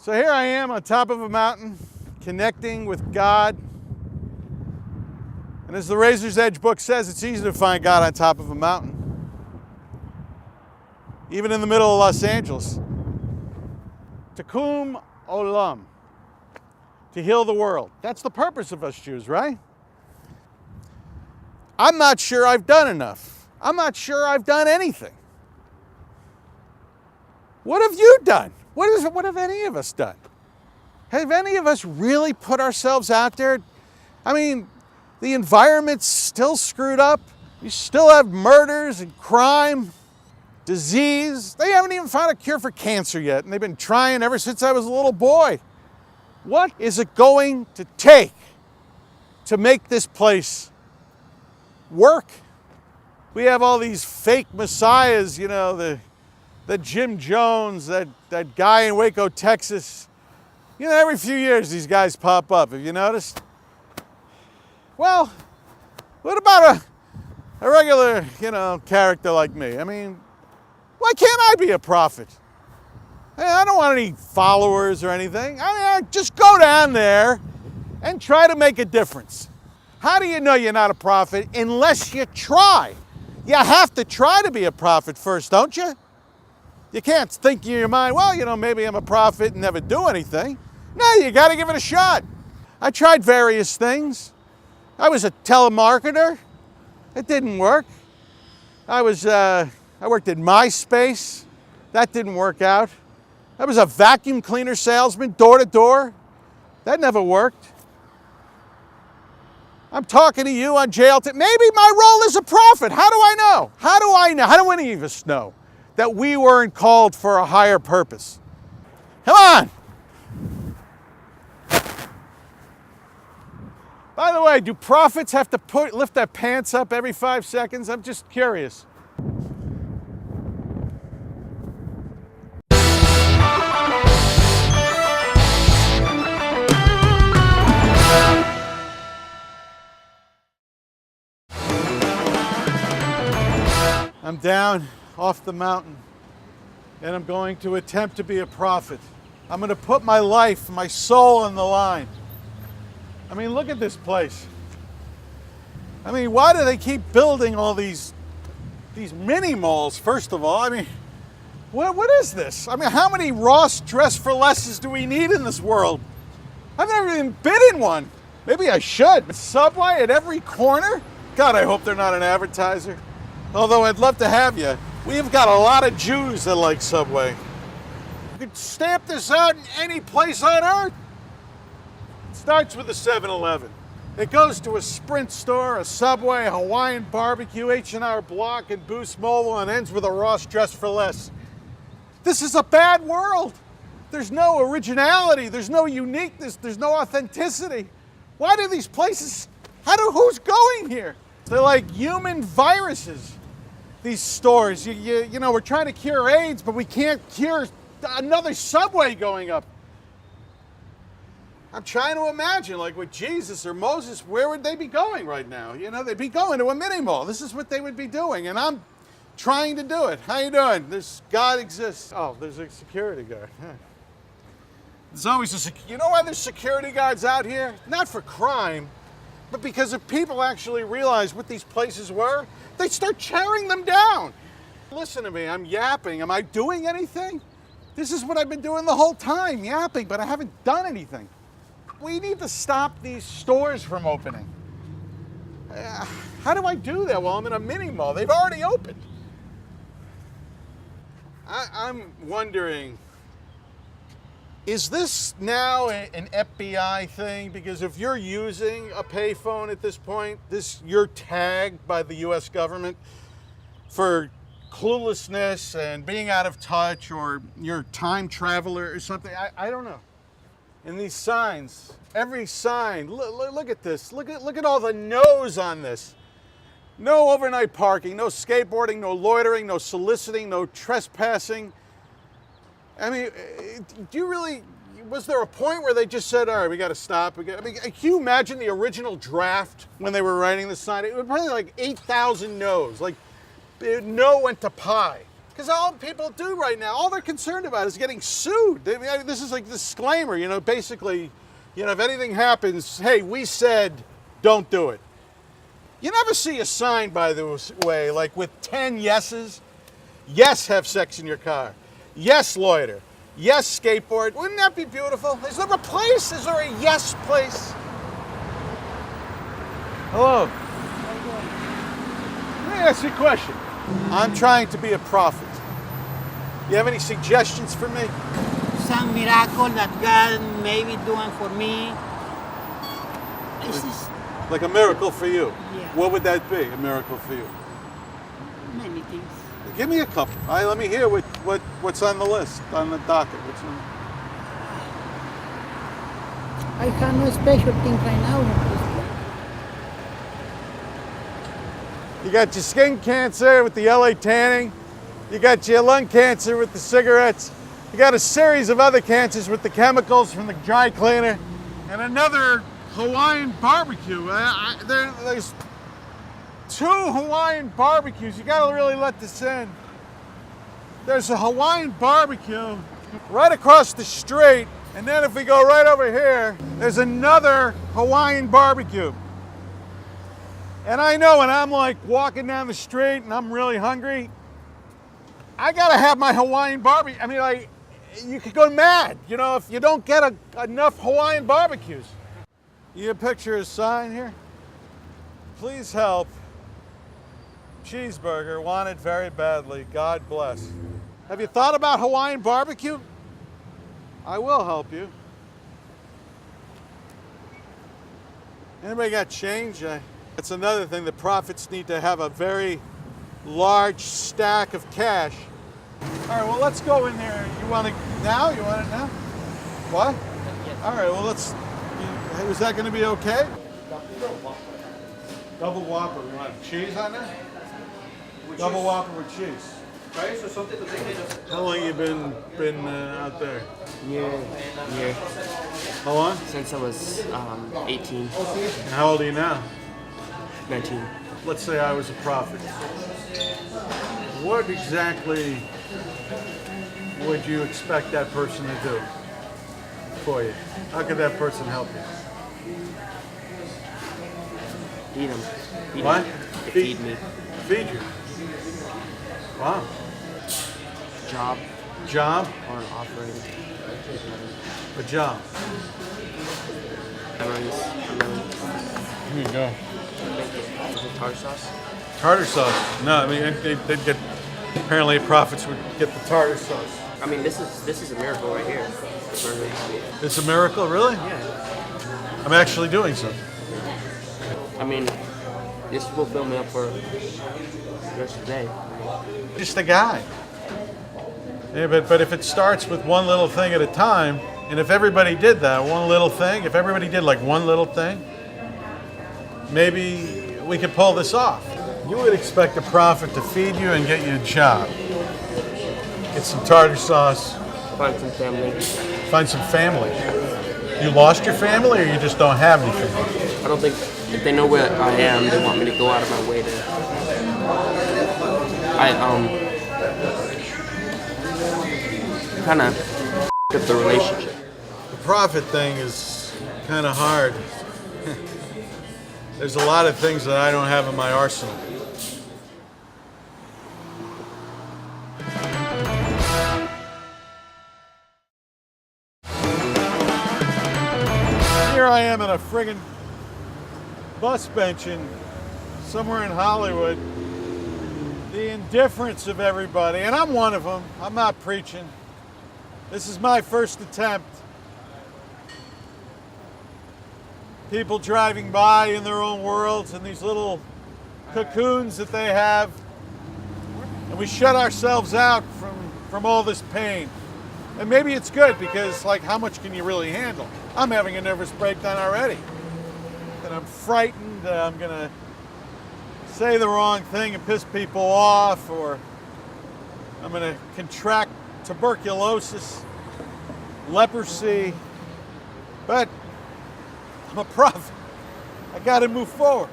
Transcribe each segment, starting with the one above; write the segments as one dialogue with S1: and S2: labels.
S1: So here I am on top of a mountain, connecting with God. And as the Razor's Edge book says, it's easy to find God on top of a mountain. Even in the middle of Los Angeles. Tikkun Olam. To heal the world. That's the purpose of us Jews, right? I'm not sure I've done enough. I'm not sure I've done anything. What have you done? What have any of us done? Have any of us really put ourselves out there? I mean, the environment's still screwed up. You still have murders and crime, disease. They haven't even found a cure for cancer yet, and they've been trying ever since I was a little boy. What is it going to take to make this place work? We have all these fake messiahs, you know, the Jim Jones, that guy in Waco, Texas. You know, every few years these guys pop up. Have you noticed? Well, what about a regular, you know, character like me? I mean, why can't I be a prophet? I don't want any followers or anything. I mean, just go down there and try to make a difference. How do you know you're not a prophet unless you try? You have to try to be a prophet first, don't you? You can't think in your mind, well, you know, maybe I'm a prophet and never do anything. No, you got to give it a shot. I tried various things. I was a telemarketer. It didn't work. I worked at MySpace. That didn't work out. I was a vacuum cleaner salesman, door to door. That never worked. I'm talking to you on jail. Maybe my role is a prophet. How do I know? How do I know? How do any of us know that we weren't called for a higher purpose? Come on. By the way, do prophets have to lift their pants up every 5 seconds? I'm just curious. I'm down off the mountain, and I'm going to attempt to be a prophet. I'm going to put my life, my soul on the line. I mean, look at this place. I mean, why do they keep building all these mini malls, first of all? I mean, what is this? I mean, how many Ross Dress for Lesses do we need in this world? I've never even been in one. Maybe I should. Subway at every corner? God, I hope they're not an advertiser. Although I'd love to have you. We've got a lot of Jews that like Subway. You could stamp this out in any place on earth. It starts with a 7-Eleven. It goes to a Sprint store, a Subway, a Hawaiian barbecue, H&R Block, and Boost Mobile, and ends with a Ross Dress for Less. This is a bad world. There's no originality. There's no uniqueness. There's no authenticity. Why do these places, who's going here? They're like human viruses, these stores. You know, we're trying to cure AIDS, but we can't cure another Subway going up. I'm trying to imagine, like with Jesus or Moses, where would they be going right now? You know, they'd be going to a mini mall. This is what they would be doing, and I'm trying to do it. How you doing? God exists. Oh, there's a security guard. There's always you know why there's security guards out here? Not for crime, but because if people actually realize what these places were, they start tearing them down. Listen to me, I'm yapping. Am I doing anything? This is what I've been doing the whole time, yapping, but I haven't done anything. We need to stop these stores from opening. How do I do that while I'm in a mini mall? They've already opened. I'm wondering, is this now an FBI thing? Because if you're using a payphone at this point, you're tagged by the US government for cluelessness and being out of touch, or you're a time traveler or something. I don't know. And these signs, every sign, look at this. Look at all the no's on this. No overnight parking, no skateboarding, no loitering, no soliciting, no trespassing. I mean, was there a point where they just said, all right, we got to stop? Can you imagine the original draft when they were writing the sign? It was probably like 8,000 no's. Like, no went to pi. Because all people do right now, all they're concerned about is getting sued. I mean, this is like a disclaimer, you know, basically, you know, if anything happens, hey, we said don't do it. You never see a sign, by the way, like with 10 yeses. Yes, have sex in your car. Yes, loiter. Yes, skateboard. Wouldn't that be beautiful? Is there a place? Is there a yes place? Hello. Let me ask you a question. I'm trying to be a prophet. You have any suggestions for me?
S2: Some miracle that God may be doing for me. This is
S1: Like a miracle for you?
S2: Yeah.
S1: What would that be, a miracle for you?
S2: many things.
S1: Give me a couple. All right, let me hear what's on the list, on the docket. What's on?
S2: I have no special thing right now.
S1: You got your skin cancer with the LA tanning. You got your lung cancer with the cigarettes. You got a series of other cancers with the chemicals from the dry cleaner. And another Hawaiian barbecue. There's 2 Hawaiian barbecues. You gotta really let this in. There's a Hawaiian barbecue right across the street. And then if we go right over here, there's another Hawaiian barbecue. And I know when I'm like walking down the street and I'm really hungry, I gotta have my Hawaiian barbecue. I mean, like, you could go mad, you know, if you don't get enough Hawaiian barbecues. You picture a sign here? Please help. Cheeseburger, wanted very badly. God bless. Have you thought about Hawaiian barbecue? I will help you. Anybody got change? That's another thing. The prophets need to have a very large stack of cash. All right, well, let's go in there. You want it now? You want it now? What?
S2: Yes.
S1: All right, well, is that going to be okay? Double Whopper. You want cheese on there? Double Whopper with cheese. How long you been out there?
S3: Year.
S1: How long?
S3: Since I was 18,
S1: And how old are you now?
S3: 19.
S1: Let's say I was a prophet. What exactly would you expect that person to do for you? How could that person help you?
S3: Feed them.
S1: What?
S3: Feed me.
S1: Feed you. Wow.
S3: Job
S1: Job?
S3: or an offering.
S1: A job.
S3: Memories.
S1: Here you go.
S3: Is it tartar sauce?
S1: Tartar sauce. No, I mean, they'd get, apparently prophets would get the tartar sauce.
S3: I mean, this is a miracle right here.
S1: It's a miracle, really?
S3: Yeah.
S1: I'm actually doing something.
S3: I mean, this will fill me up for the rest of the day.
S1: Just a guy. Yeah, but if it starts with one little thing at a time, and if everybody did that, one little thing, if everybody did like one little thing, maybe we could pull this off. You would expect a prophet to feed you and get you a job. Get some tartar sauce.
S3: Find some family.
S1: Find some family. You lost your family or you just don't have any family?
S3: I don't think if they know where I am, they want me to go out of my way to. Kind of up the relationship.
S1: The prophet thing is kind of hard. There's a lot of things that I don't have in my arsenal. Here I am in a friggin' bus benching somewhere in Hollywood. The indifference of everybody, and I'm one of them. I'm not preaching. This is my first attempt. People driving by in their own worlds and these little cocoons that they have. And we shut ourselves out from all this pain. And maybe it's good because, like, how much can you really handle? I'm having a nervous breakdown already. And I'm frightened that I'm gonna say the wrong thing and piss people off, or I'm gonna contract tuberculosis, leprosy. But I'm a prophet. I gotta move forward.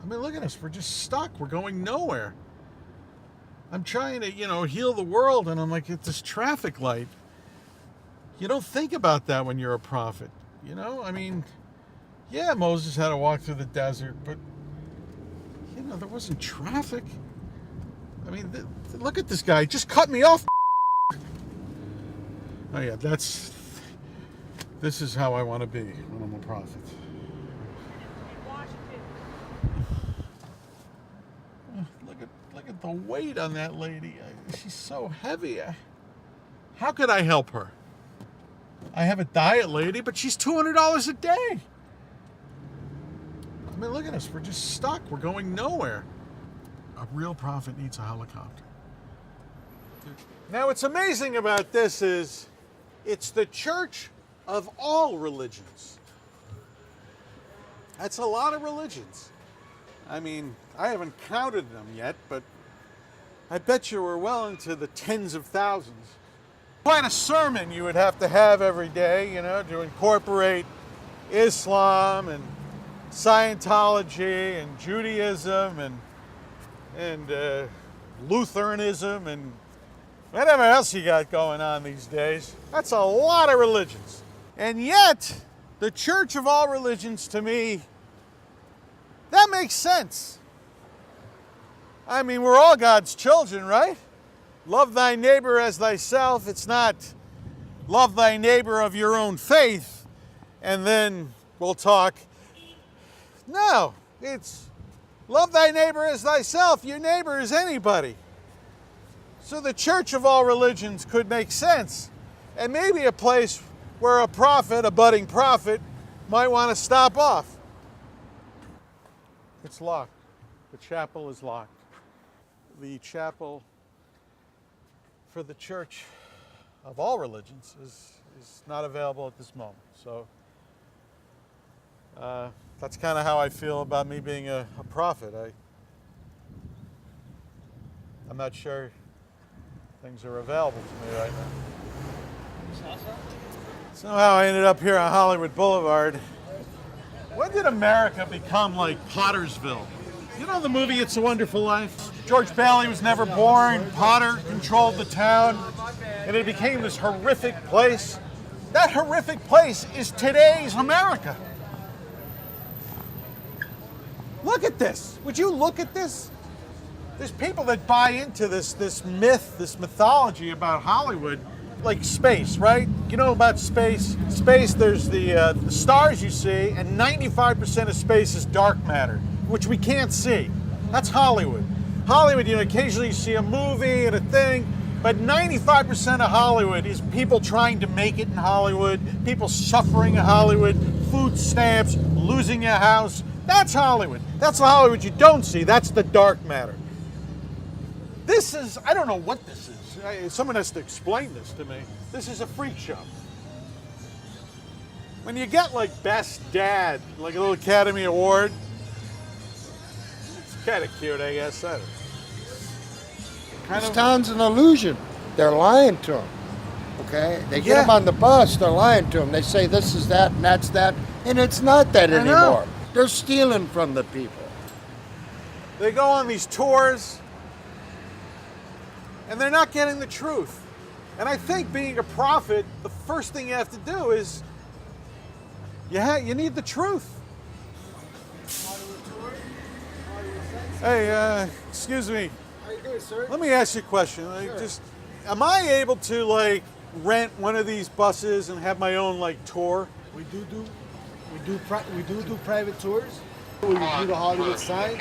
S1: I mean, look at us. We're just stuck. We're going nowhere. I'm trying to, heal the world, and I'm like, at this traffic light. You don't think about that when you're a prophet, I mean, yeah, Moses had to walk through the desert, but, there wasn't traffic. I mean, look at this guy. Just cut me off. Oh, yeah, this is how I want to be when I'm a prophet. Look at the weight on that lady. She's so heavy. How could I help her? I have a diet lady, but she's $200 a day. I mean, look at us. We're just stuck. We're going nowhere. A real prophet needs a helicopter. Now, what's amazing about this is it's the church of all religions. That's a lot of religions. I mean, I haven't counted them yet, but I bet you we're well into the tens of thousands. Quite a sermon you would have to have every day, to incorporate Islam and Scientology and Judaism and Lutheranism and whatever else you got going on these days. That's a lot of religions. And yet, the church of all religions, to me, that makes sense. I mean, we're all God's children, right? Love thy neighbor as thyself. It's not love thy neighbor of your own faith, and then we'll talk. No, it's love thy neighbor as thyself. Your neighbor is anybody. So the church of all religions could make sense. And maybe a place where a prophet, a budding prophet, might want to stop off. It's locked. The chapel is locked. The chapel for the church of all religions is not available at this moment. So that's kind of how I feel about me being a prophet. I'm not sure things are available to me right now. Somehow I ended up here on Hollywood Boulevard. When did America become like Pottersville? You know the movie It's a Wonderful Life? George Bailey was never born. Potter controlled the town, and it became this horrific place. That horrific place is today's America. Look at this. Would you look at this? There's people that buy into this myth, this mythology about Hollywood, like space, right? You know about space? Space, there's the stars you see, and 95% of space is dark matter, which we can't see. That's Hollywood. Hollywood, occasionally you see a movie and a thing, but 95% of Hollywood is people trying to make it in Hollywood, people suffering in Hollywood, food stamps, losing your house. That's Hollywood. That's the Hollywood you don't see. That's the dark matter. This is, I don't know what this is. Someone has to explain this to me. This is a freak show. When you get like Best Dad, like a little Academy Award, it's kind of cute, I guess. I don't know.
S4: This town's an illusion. They're lying to them. Okay? They get them on the bus, they're lying to them. They say this is that and that's that, and it's not that anymore. They're stealing from the people.
S1: They go on these tours, and they're not getting the truth. And I think being a prophet, the first thing you have to do is you need the truth. Hey, excuse me.
S4: How you doing, sir?
S1: Let me ask you a question.
S4: Sure.
S1: Am I able to rent one of these buses and have my own tour?
S5: We do private tours. We do the Hollywood sign,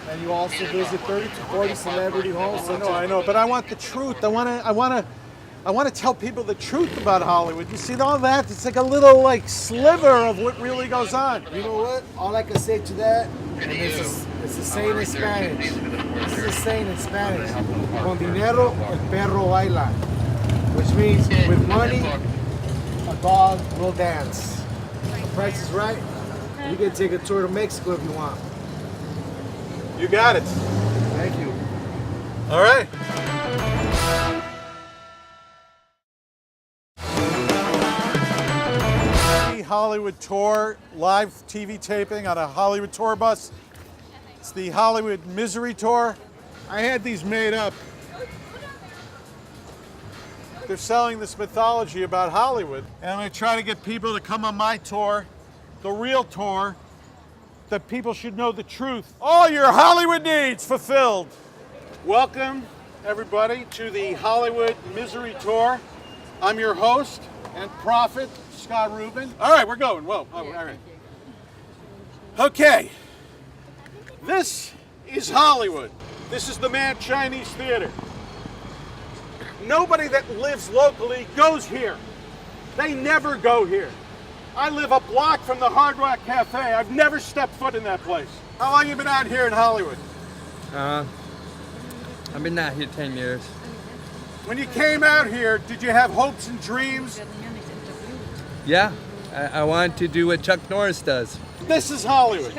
S5: and you also visit 30 to 40 celebrity homes.
S1: I know, but I want the truth. I want to tell people the truth about Hollywood. You see all that? It's like a little sliver of what really goes on.
S5: You know what? All I can say to that, and it's a saying in Spanish. This is a saying in Spanish. Con dinero el perro baila, which means with money, a dog will dance. The price is right. You can take a tour to Mexico if you want.
S1: You got it.
S5: Thank you.
S1: All right. Hollywood tour, live TV taping on a Hollywood tour bus. It's the Hollywood Misery Tour. I had these made up They're selling this mythology about Hollywood. And I'm going to try to get people to come on my tour, the real tour, that people should know the truth. All your Hollywood needs fulfilled. Welcome, everybody, to the Hollywood Misery Tour. I'm your host and prophet, Scott Rubin. All right, we're going. Whoa, all right. Okay, this is Hollywood. This is the Mad Chinese Theater. Nobody that lives locally goes here. They never go here. I live a block from the Hard Rock Cafe. I've never stepped foot in that place. How long have you been out here in Hollywood?
S6: I've been out here 10 years.
S1: When you came out here, did you have hopes and dreams?
S6: Yeah, I wanted to do what Chuck Norris does.
S1: This is Hollywood.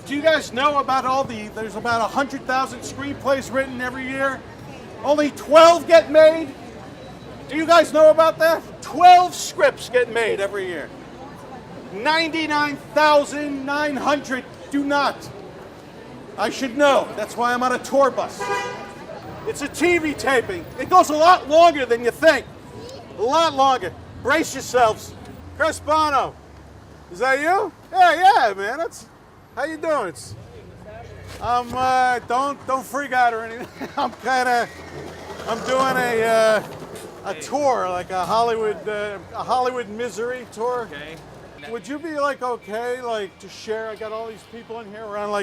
S1: Do you guys know about there's about 100,000 screenplays written every year? Only 12 get made? Do you guys know about that? 12 scripts get made every year. 99,900 do not. I should know. That's why I'm on a tour bus. It's a TV taping. It goes a lot longer than you think. A lot longer. Brace yourselves. Chris Bono. Is that you? Yeah, man. How you doing? Don't freak out or anything. I'm doing a tour, like a Hollywood misery tour.
S6: Okay.
S1: Would you be okay to share? I got all these people in here around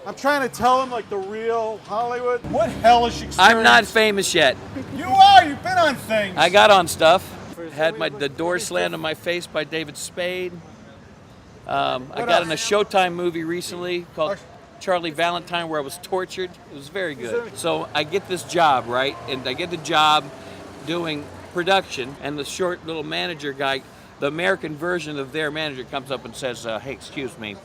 S1: I'm trying to tell them the real Hollywood. What hellish experience?
S7: I'm not famous yet.
S1: You are. You've been on things.
S7: I got on stuff. Had the door slammed in my face by David Spade. I got in a Showtime movie recently called Charlie Valentine where I was tortured. It was very good. So I get this job, right? And I get the job doing production, and the short little manager guy, the American version of their manager, comes up and says, hey, excuse me,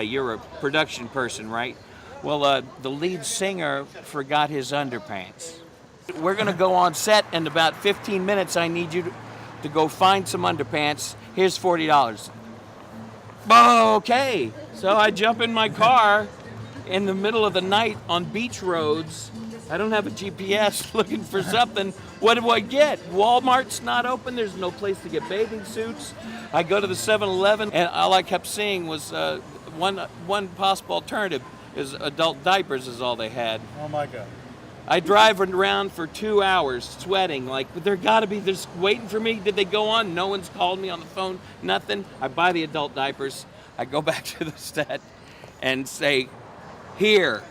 S7: you're a production person, right? Well, the lead singer forgot his underpants. We're gonna go on set in about 15 minutes. I need you to go find some underpants. Here's $40. Okay, so I jump in my car in the middle of the night on beach roads. I don't have a GPS looking for something. What do I get? Walmart's not open. There's no place to get bathing suits. I go to the 7-Eleven, and all I kept seeing was one possible alternative is adult diapers is all they had.
S1: Oh my God.
S7: I drive around for 2 hours sweating, they're just waiting for me. Did they go on? No one's called me on the phone, nothing. I buy the adult diapers. I go back to the set and say, here,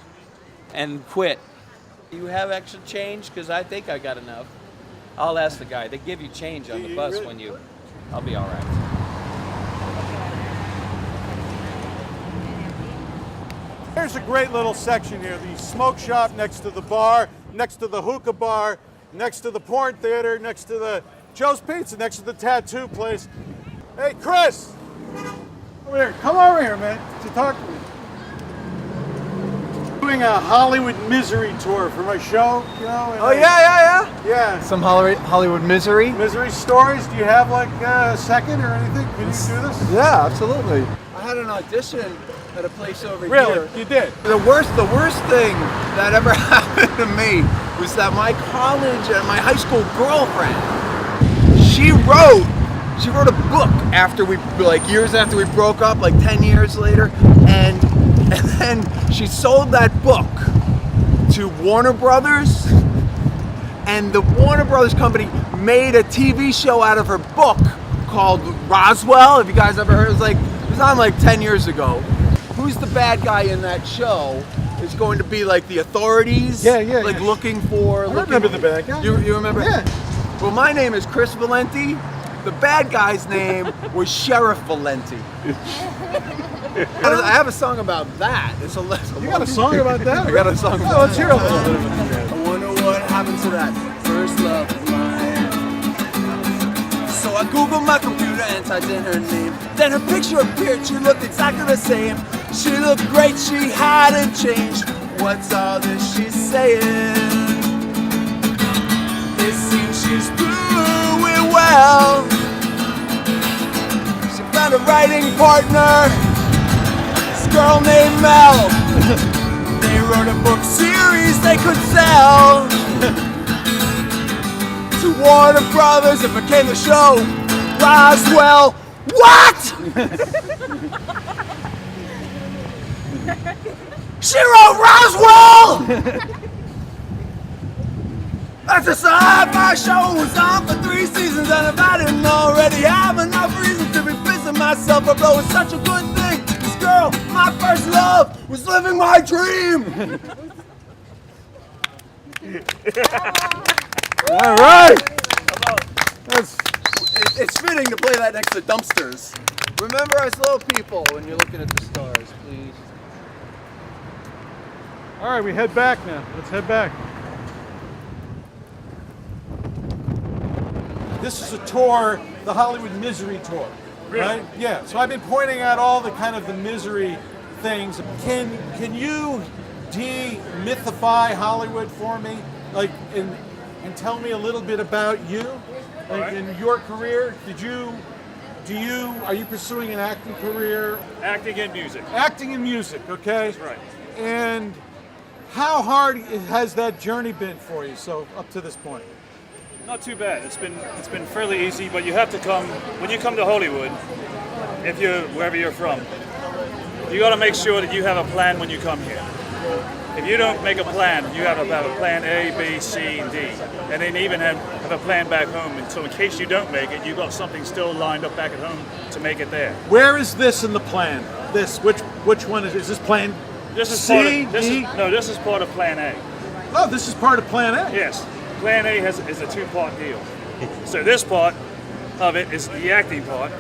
S7: and quit. Do you have extra change? Because I think I got enough. I'll ask the guy. They give you change on the bus when I'll be all right.
S1: There's a great little section here. The smoke shop next to the bar, next to the hookah bar, next to the porn theater, next to the Joe's Pizza, next to the tattoo place. Hey, Chris! Over here. Come over here, man, to talk to me. Doing a Hollywood misery tour for my show, Yeah.
S5: Some Hollywood misery.
S1: Misery stories. Do you have a second or anything? Can you do this?
S5: Yeah, absolutely. I had an audition at a place over here.
S1: Really? You did?
S5: The worst thing that ever happened to me was that my college and my high school girlfriend, she wrote a book after years after we broke up, 10 years later, and then she sold that book to Warner Brothers, and the Warner Brothers company made a TV show out of her book called Roswell. Have you guys ever heard? It was on 10 years ago. Who's the bad guy in that show? It's going to be the authorities, looking for.
S1: I remember the bad guy.
S5: You remember?
S1: Yeah.
S5: Well, my name is Chris Valenti. The bad guy's name was Sheriff Valenti. I have a song about that.
S1: You got a song about that?
S5: I got a song about
S1: that. Let's hear it.
S5: I wonder what happened to that first love of mine. So I googled my computer and typed in her name. Then her picture appeared. She looked exactly the same. She looked great. She hadn't changed. What's all this she's saying? It seems she's doing well. She found a writing partner. Girl named Mel. They wrote a book series
S8: they could sell to Warner Brothers if it came to show Roswell. What? She wrote Roswell! That's a sci-fi show, was on for 3 seasons, and if I didn't already have enough reason to be pissing myself, although it's such a good thing. This girl, my first love, was living my dream.
S1: All right.
S8: It's fitting to play that next to dumpsters.
S6: Remember us little people when you're looking at the stars, please.
S1: All right, we head back now. Let's head back. This is a tour, the Hollywood Misery Tour, right? Yeah. So I've been pointing out all the kind of the misery things. Can you demythify Hollywood for me, like, and tell me a little bit about you, like in your career? Are you pursuing an acting career?
S9: Acting and music.
S1: Acting and music, okay.
S9: That's right.
S1: And how hard has that journey been for you? So up to this point.
S9: Not too bad. It's been fairly easy, but you have to come when you come to Hollywood. If you're wherever you're from, you got to make sure that you have a plan when you come here. If you don't make a plan, you have to have a plan A, B, C, and D, and then even have a plan back home. And so in case you don't make it, you've got something still lined up back at home to make it there.
S1: Where is this in the plan? Which one is this plan?
S9: This is
S1: C,
S9: part of,
S1: D?
S9: this is part of Plan A.
S1: Oh, this is part of Plan A.
S9: Yes, Plan A is a 2-part deal. So this part of it is the acting part.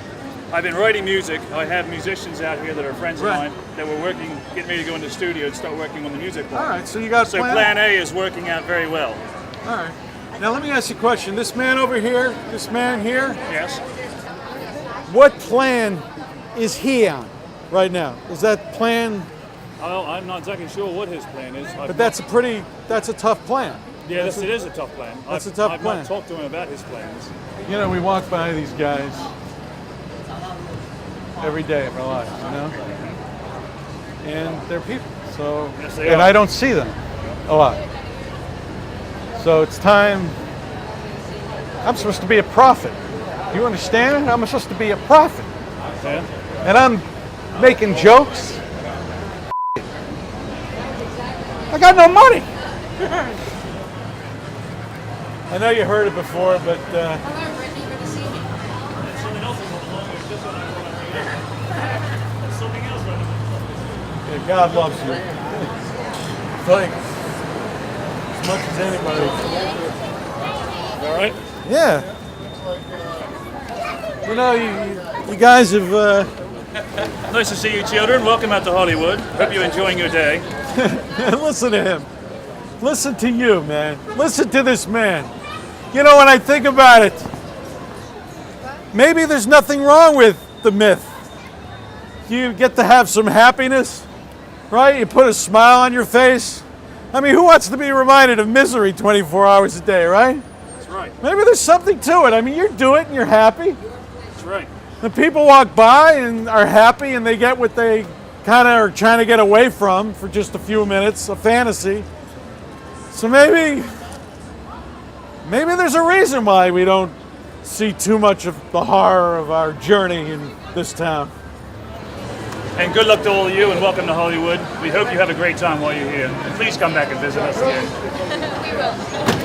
S9: I've been writing music. I have musicians out here that are friends of mine that were getting ready to go into the studio and start working on the music part.
S1: All right, so you got
S9: Plan A is working out very well.
S1: All right. Now let me ask you a question. This man over here, this man here.
S9: Yes.
S1: What plan is he on right now? Is that plan?
S9: Well, I'm not exactly sure what his plan is.
S1: But that's a tough plan.
S9: Yeah, it is a tough plan.
S1: That's a tough plan.
S9: I've not talked to him about his plans.
S1: You know, we walk by these guys every day of our lives, you know? And they're people, so,
S9: Yes, they
S1: and
S9: are.
S1: I don't see them a lot. So it's time, I'm supposed to be a prophet. Do you understand? I'm supposed to be a prophet.
S9: Yeah.
S1: And I'm making jokes. I got no money. I know you heard it before, but yeah, God loves you. Like, as much as anybody.
S9: All right.
S1: Yeah. You know, you guys have.
S9: Nice to see you, children. Welcome out to Hollywood. Hope you're enjoying your day.
S1: Listen to him. Listen to you, man. Listen to this man. You know, when I think about it, maybe there's nothing wrong with the myth. You get to have some happiness, right? You put a smile on your face. I mean, who wants to be reminded of misery 24 hours a day, right?
S9: That's right.
S1: Maybe there's something to it. I mean, you do it and you're happy.
S9: That's right.
S1: The people walk by and are happy and they get what they kind of are trying to get away from for just a few minutes, a fantasy. So maybe there's a reason why we don't see too much of the horror of our journey in this town.
S9: And good luck to all of you, and welcome to Hollywood. We hope you have a great time while you're here. And please come back and visit us again.
S10: We will.